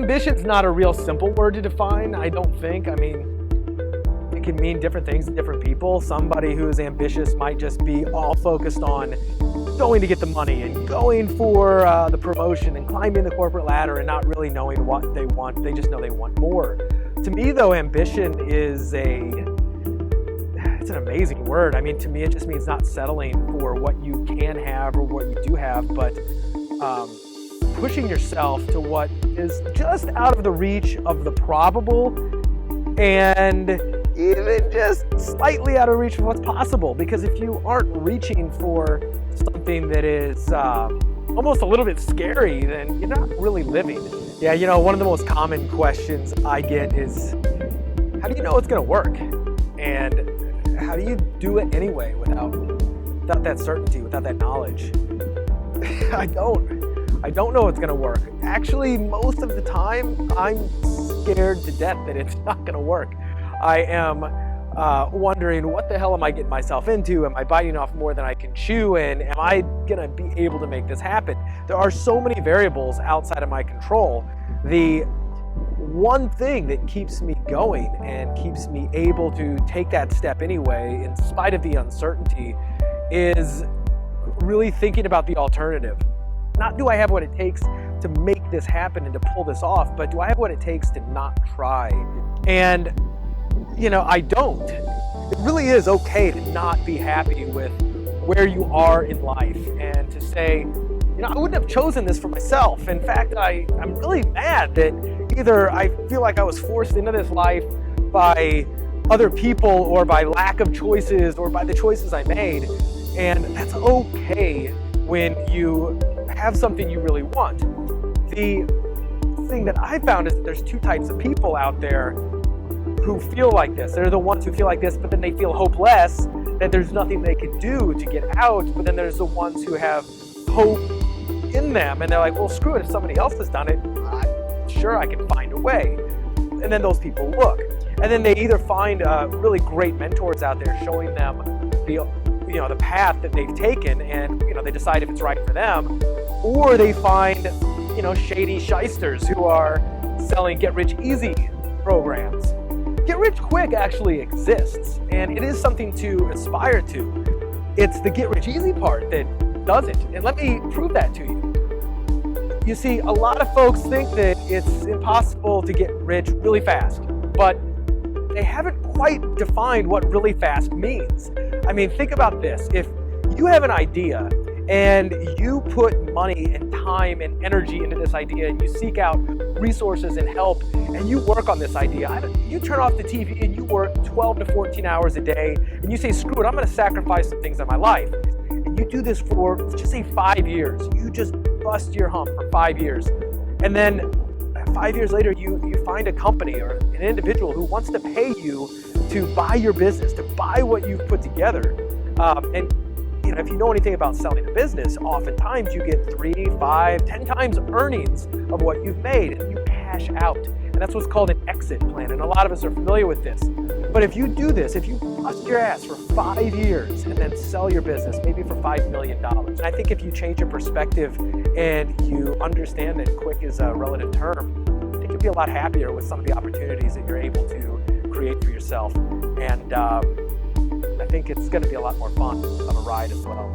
Ambition's not a real simple word to define, I don't think. I mean, it can mean different things to different people. Somebody who is ambitious might just be all focused on going to get the money and going for the promotion and climbing the corporate ladder and not really knowing what they want. They just know they want more. To me, though, ambition is it's an amazing word. I mean, to me, it just means not settling for what you can have or what you do have, but pushing yourself to what is just out of the reach of the probable and even just slightly out of reach of what's possible. Because if you aren't reaching for something that is almost a little bit scary, then you're not really living. Yeah, you know, one of the most common questions I get is, how do you know it's going to work? And how do you do it anyway without that certainty, without that knowledge? I don't know it's going to work. Actually, most of the time, I'm scared to death that it's not going to work. I am wondering, what the hell am I getting myself into? Am I biting off more than I can chew? And am I going to be able to make this happen? There are so many variables outside of my control. The one thing that keeps me going and keeps me able to take that step anyway, in spite of the uncertainty, is really thinking about the alternative. Not do I have what it takes to make this happen and to pull this off, but do I have what it takes to not try? And, you know, I don't. It really is okay to not be happy with where you are in life and to say, you know, I wouldn't have chosen this for myself. In fact, I'm really mad that either I feel like I was forced into this life by other people or by lack of choices or by the choices I made. And that's okay when you have something you really want. The thing that I found is that there's two types of people out there who feel like this. They're the ones who feel like this, but then they feel hopeless, that there's nothing they can do to get out. But then there's the ones who have hope in them, and they're like, well, screw it, if somebody else has done it, I'm sure I can find a way. And then those people look. And then they either find really great mentors out there showing them the path that they've taken, and they decide if it's right for them, or they find shady shysters who are selling get-rich-easy programs. Get rich quick actually exists, and it is something to aspire to. It's the get rich easy part that doesn't, and let me prove that to you. You see, a lot of folks think that it's impossible to get rich really fast, but they haven't quite defined what really fast means. I mean, think about this. If you have an idea and you put money and time and energy into this idea, and you seek out resources and help, and you work on this idea, you turn off the TV and you work 12 to 14 hours a day, and you say, screw it, I'm going to sacrifice some things in my life. And you do this for, let's just say 5 years. You just bust your hump for 5 years. And then 5 years later, you find a company or an individual who wants to pay you to buy your business, to buy what you've put together. And if you know anything about selling a business, oftentimes you get 3, 5, 10 times earnings of what you've made, and you cash out. And that's what's called an exit plan, and a lot of us are familiar with this. But if you do this, if you bust your ass for 5 years and then sell your business, maybe for $5 million, and I think if you change your perspective and you understand that quick is a relative term, I think you'll be a lot happier with some of the opportunities that you're able to create for yourself. And I think it's going to be a lot more fun of a ride as well.